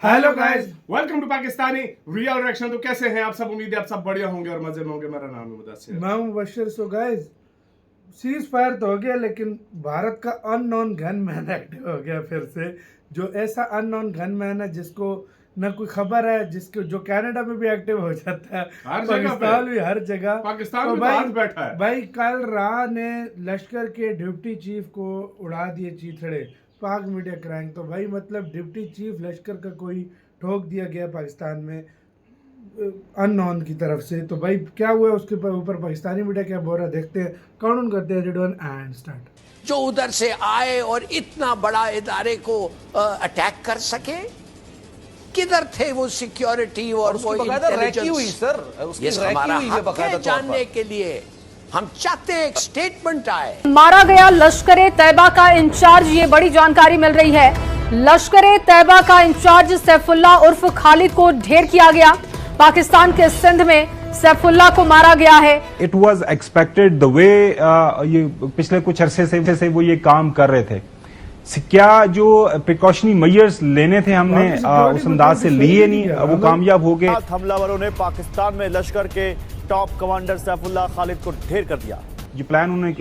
Hello guys, welcome to Pakistani real reaction. तो कैसे हैं आप सब? उम्मीद है आप सब बढ़िया होंगे और मजे में होंगे। मेरा नाम है मुदस्सिर, मैं हूं Bashir. So guys, cease fire तो हो गया, लेकिन भारत का अननोन गनमैन एक्टिव हो गया फिर से। जो ऐसा अननोन गनमैन है जिसको न कोई खबर है, जिसको जो कनाडा में भी एक्टिव हो जाता है, हर जगह पाकिस्तान भी हर जगह। पाकिस्तान तो में भाई आज बैठा है। भाई कल राह ने लश्कर के डिप्टी चीफ को उड़ा दिए चीथड़े, पाक मीडिया क्रैंक। तो भाई मतलब डिप्टी चीफ लश्कर का कोई ठोक दिया गया पाकिस्तान में अननोन की तरफ से। तो भाई क्या हुआ उसके ऊपर पाकिस्तानी मीडिया क्या बोल रहा है, देखते हैं। काउंट करते हैं, रेडी वन एंड स्टार्ट। जो उधर से आए और इतना बड़ा इदारे को अटैक कर सके, किधर थे वो सिक्योरिटी और वो इंटेलिजेंस? सर, उसकी ये हमारा रैकी हुई है हक बकायदा है तौर जानने पर। के लिए। हम चाहते हैं एक स्टेटमेंट आए। मारा गया लश्कर तैयबा का इंचार्ज, ये बड़ी जानकारी मिल रही है। लश्कर तैयबा का इंचार्ज सैफुल्लाह उर्फ खालिद को ढेर किया गया। पाकिस्तान के सिंध में सैफुल्लाह को मारा गया है। It was expected the way ये पिछले कुछ अरसे से वो ये काम कर रहे थे। क्या जो प्रिकॉशनरी मेजर्स लेने थे हमने उस अंदाज से लिए नहीं, वो कामयाब हो गए। हमलावरों ने पाकिस्तान में लश्कर के टॉप कमांडर सैफुल्लाह खालिद को ढेर कर दिया। जो प्लान उन्होंने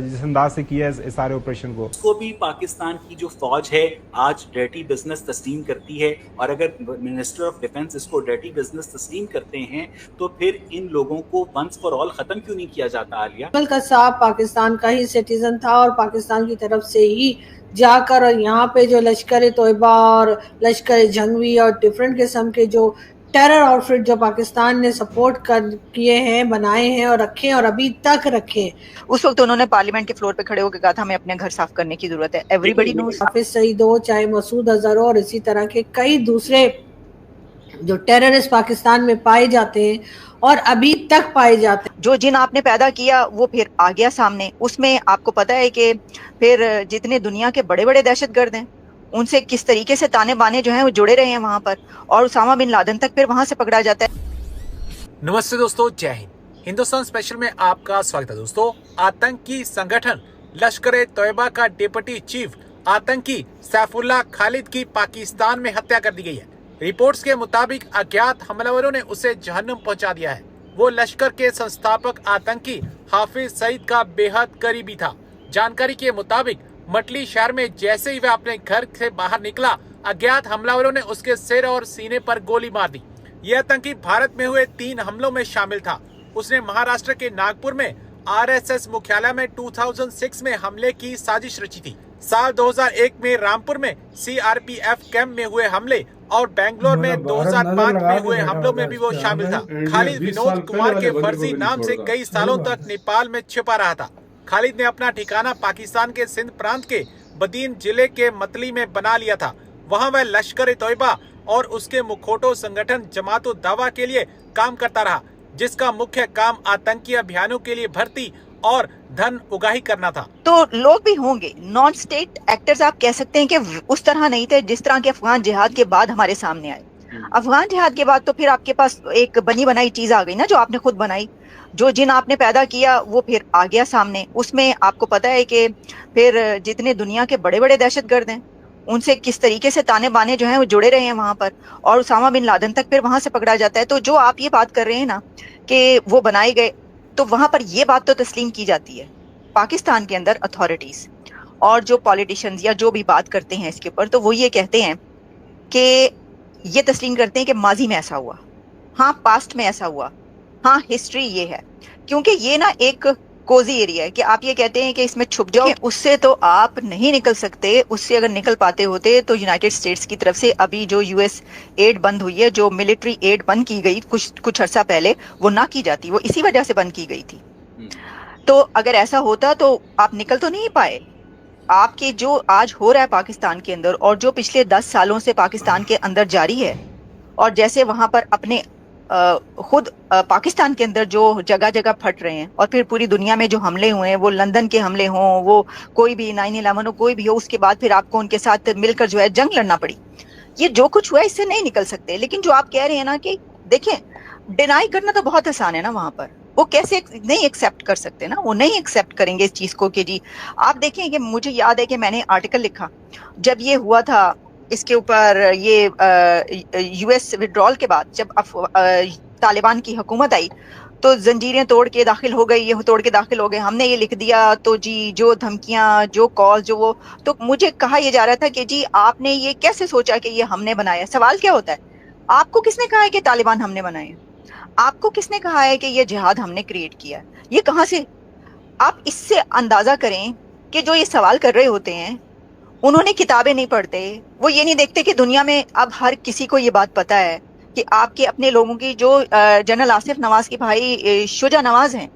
जिस अंदाज से किया है इस सारे ऑपरेशन को भी पाकिस्तान की जो फौज है आज डर्टी बिजनेस तस्लीम करती है। और अगर मिनिस्टर ऑफ डिफेंस इसको डर्टी बिजनेस तस्लीम करते हैं तो फिर इन लोगों को वंस फॉर ऑल खत्म क्यों नहीं किया जाता? आलिया कसाब पाकिस्तान का ही सिटीजन था और पाकिस्तान की तरफ से ही जाकर और यहाँ पे जो लश्कर तोयबा और लश्कर जंगवी और डिफरेंट किस्म के जो टेरर आउटफिट जो पाकिस्तान ने सपोर्ट कर किए हैं, बनाए हैं और रखे और अभी तक रखे। उस वक्त उन्होंने पार्लियामेंट के फ्लोर पे खड़े होकर कहा था हमें अपने घर साफ करने की जरूरत है। Everybody knows. हाफिज सईद हो, चाहे मसूद अजहर हो, और इसी तरह के कई दूसरे जो टेररिस्ट पाकिस्तान में पाए जाते हैं और अभी तक पाए जाते हैं। जो जिन आपने पैदा किया वो फिर आ गया सामने। उसमें आपको पता है कि फिर जितने दुनिया के बड़े बड़े दहशतगर्द हैं उनसे किस तरीके से ताने बाने जो हैं वो जुड़े रहे हैं वहां पर, और उसामा बिन लादेन तक फिर वहां से पकड़ा जाता है। नमस्ते दोस्तों, जय हिंद। हिंदुस्तान स्पेशल में आपका स्वागत है। दोस्तों, आतंकी संगठन लश्कर तोयबा का डिप्टी चीफ आतंकी सैफुल्लाह खालिद की पाकिस्तान में हत्या कर दी गई है। रिपोर्ट्स के मुताबिक अज्ञात हमलावरों ने उसे जहन्नुम पहुंचा दिया है। वो लश्कर के संस्थापक आतंकी हाफिज सईद का बेहद करीबी था। जानकारी के मुताबिक मटली शहर में जैसे ही वह अपने घर से बाहर निकला, अज्ञात हमलावरों ने उसके सिर और सीने पर गोली मार दी। यह आतंकी भारत में हुए 3 हमलों में शामिल था। उसने महाराष्ट्र के नागपुर में आरएसएस मुख्यालय में 2006 में हमले की साजिश रची थी। साल 2001 में रामपुर में सीआरपीएफ कैंप में हुए हमले और बेंगलोर में 2005 में हुए हमलों में भी वो शामिल था। खालिद विनोद कुमार के फर्जी नाम से कई सालों तक नेपाल में छिपा रहा था। खालिद ने अपना ठिकाना पाकिस्तान के सिंध प्रांत के बदीन जिले के मतली में बना लिया था। वहां वह लश्कर तोयबा और उसके मुखोटो संगठन जमात उद दावा के लिए काम करता रहा, जिसका मुख्य काम आतंकी अभियानों के लिए भर्ती और धन उगाही करना था। तो लोग भी होंगे नॉन स्टेट एक्टर्स, आप कह सकते हैं कि उस तरह नहीं थे जिस तरह के अफगान जिहाद के बाद हमारे सामने आए। अफगान जिहाद के बाद तो फिर आपके पास एक बनी बनाई चीज आ गई ना, जो आपने खुद बनाई। जो जिन आपने पैदा किया वो फिर आ गया सामने। उसमें आपको पता है कि फिर जितने दुनिया के बड़े बड़े दहशतगर्द हैं उनसे किस तरीके से ताने बाने जो हैं वो जुड़े रहे हैं वहां पर, और उसामा बिन लादेन तक फिर वहां से पकड़ा जाता है। तो जो आप ये बात कर रहे हैं ना कि वो बनाए गए, तो वहां पर ये बात तो तस्लीम की जाती है पाकिस्तान के अंदर अथॉरिटीज और जो पॉलिटिशियंस या जो भी बात करते हैं इसके ऊपर, तो वो ये कहते हैं कि ये तस्लीम करते हैं कि माजी में ऐसा हुआ, हाँ पास्ट में ऐसा हुआ, हाँ हिस्ट्री ये है। क्योंकि ये ना एक कोजी एरिया है कि आप ये कहते हैं कि इसमें छुप जाओ, उससे तो आप नहीं निकल सकते। उससे अगर निकल पाते होते तो यूनाइटेड स्टेट्स की तरफ से अभी जो यूएस एड बंद हुई है, जो मिलिट्री एड बंद की गई कुछ अर्सा पहले, वो ना की जाती, वो इसी वजह से बंद की गई थी। तो अगर ऐसा होता तो आप निकल तो नहीं पाए। आपके जो आज हो रहा है पाकिस्तान के अंदर और जो पिछले 10 सालों से पाकिस्तान के अंदर जारी है, और जैसे वहां पर अपने खुद पाकिस्तान के अंदर जो जगह जगह फट रहे हैं, और फिर पूरी दुनिया में जो हमले हुए हैं, वो लंदन के हमले हों, वो कोई भी 9/11 हो, कोई भी हो, उसके बाद फिर आपको उनके साथ मिलकर जो है जंग लड़ना पड़ी। ये जो कुछ हुआ इससे नहीं निकल सकते। लेकिन जो आप कह रहे हैं ना कि देखें, डिनाई करना तो बहुत आसान है ना, वहां पर वो कैसे नहीं एक्सेप्ट कर सकते ना, वो नहीं एक्सेप्ट करेंगे इस चीज को कि जी आप देखें कि मुझे याद है कि मैंने आर्टिकल लिखा जब ये हुआ था इसके ऊपर ये यूएस विड्रॉल के बाद जब तालिबान की हुकूमत आई तो जंजीरें तोड़ के दाखिल हो गई, ये तोड़ के दाखिल हो गए, हमने ये लिख दिया, तो जी जो धमकियां, जो कॉल, जो वो, तो मुझे कहा यह जा रहा था कि जी आपने ये कैसे सोचा कि ये हमने बनाया। सवाल क्या होता है, आपको किसने कहा है कि तालिबान हमने बनाए? आपको किसने कहा है कि ये जिहाद हमने क्रिएट किया? ये कहाँ से? आप इससे अंदाजा करें कि जो ये सवाल कर रहे होते हैं उन्होंने किताबें नहीं पढ़ते, वो ये नहीं देखते कि दुनिया में अब हर किसी को ये बात पता है कि आपके अपने लोगों की जो जनरल आसिफ नवाज के भाई शुजा नवाज हैं,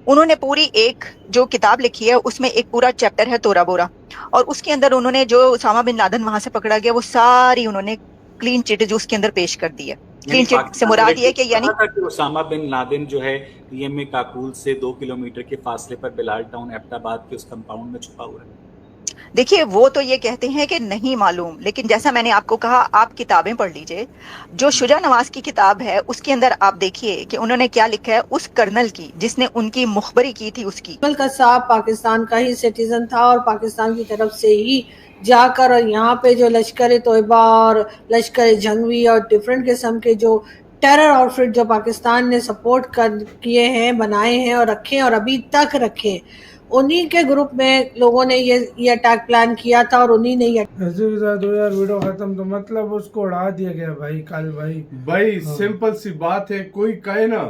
उन्होंने पूरी एक जो किताब लिखी है उसमें एक पूरा चैप्टर है तोरा बोरा, और उसके अंदर उन्होंने जो उसामा बिन लादेन वहां से पकड़ा गया वो सारी उन्होंने क्लीन चिट जो उसके अंदर पेश कर दी है। क्लीन चिट से मुराद ये कि यानी उसामा बिन लादेन जो है पीएमए काकुल से 2 किलोमीटर के फासले पर बिलाल टाउन एबटाबाद के उस कंपाउंड में छुपा हुआ है। देखिए वो तो ये कहते हैं कि नहीं मालूम, लेकिन जैसा मैंने आपको कहा आप किताबें पढ़ लीजिए। जो शुजा नवाज की किताब है उसके अंदर आप देखिए कि उन्होंने क्या लिखा है उस कर्नल की जिसने उनकी मुखबरी की थी उसकी। का साहब पाकिस्तान का ही सिटीजन था और पाकिस्तान की तरफ से ही जाकर और यहाँ पे जो लश्कर तोयबा और लश्कर जंगवी और डिफरेंट किस्म के जो टेरर आउटफिट जो पाकिस्तान ने सपोर्ट कर किए हैं, बनाए हैं और रखे हैं और अभी तक रखे, उन्हीं के ग्रुप में लोगों ने ये अटैक प्लान किया था और उन्हीं ने ये वीडियो खत्म। तो मतलब उसको उड़ा दिया गया भाई काल भाई। सिंपल सी बात है, कोई कहे ना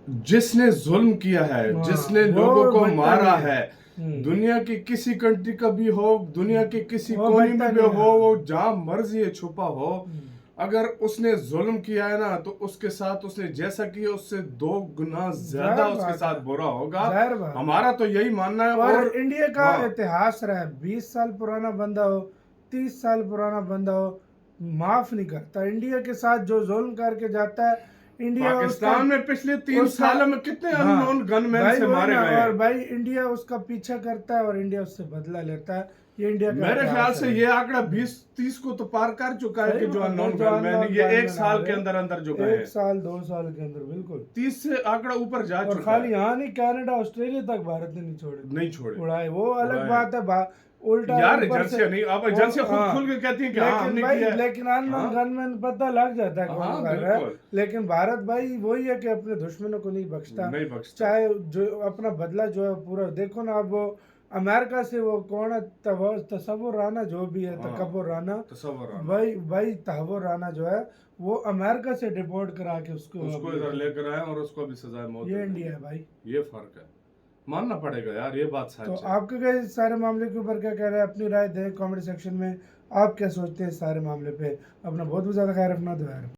जिसने जुल्म किया है, जिसने लोगों को मारा है, दुनिया की किसी कंट्री का भी हो, दुनिया के किसी कोने में भी हो, वो जहाँ मर्जी छुपा हो, अगर उसने जुल्म किया है ना तो उसके साथ उसने जैसा किया उससे 2 गुना ज्यादा उसके साथ बुरा होगा। हमारा तो यही मानना है। और इंडिया का इतिहास रहा है, 20 साल पुराना बंदा हो, 30 साल पुराना बंदा हो, माफ नहीं करता। इंडिया के साथ जो जुल्म करके जाता है, इंडिया पाकिस्तान में पिछले 3 सालों में कितने अननोन गनमैन से मारे गए हैं। और भाई इंडिया उसका पीछा करता है और इंडिया उससे बदला लेता है। ये इंडिया का मेरे ख्याल से ये आंकड़ा 20-30 को तो पार कर चुका है कि जो अननोन गनमैन ये 1 साल के अंदर जो गए हैं, 1 साल 2 साल के अंदर बिल्कुल 30 से आंकड़ा ऊपर जा चुका है। और खाली यहाँ नहीं, कनाडा ऑस्ट्रेलिया तक भारत ने नहीं छोड़े उड़ाए, वो अलग बात है। उल्टा यार एजेंसियां नहीं, अब एजेंसियां खुद खुल के कहती हैं कि हाँ हमने किया है, लेकिन अननोन गनमैन पता लग जाता है कौन कर रहा है। लेकिन भारत भाई वही है कि अपने दुश्मनों को नहीं बख्शता, चाहे जो अपना बदला जो है पूरा। देखो ना, अब वो अमेरिका से वो कौन है, तसव्वुर राना जो भी है, तकब्बुर राना, भाई तहव्वुर राना जो है वो अमेरिका से डिपोर्ट करा के उसको इधर लेकर आए और उसको भी सजा मौत। ये इंडिया है भाई, ये फर्क है, मानना पड़ेगा यार, ये बात सच है। तो आपके क्या सारे मामले के ऊपर क्या कह रहे हैं, अपनी राय दें कमेंट सेक्शन में। आप क्या सोचते हैं इस सारे मामले पे? अपना बहुत ज्यादा ख्याल रखना।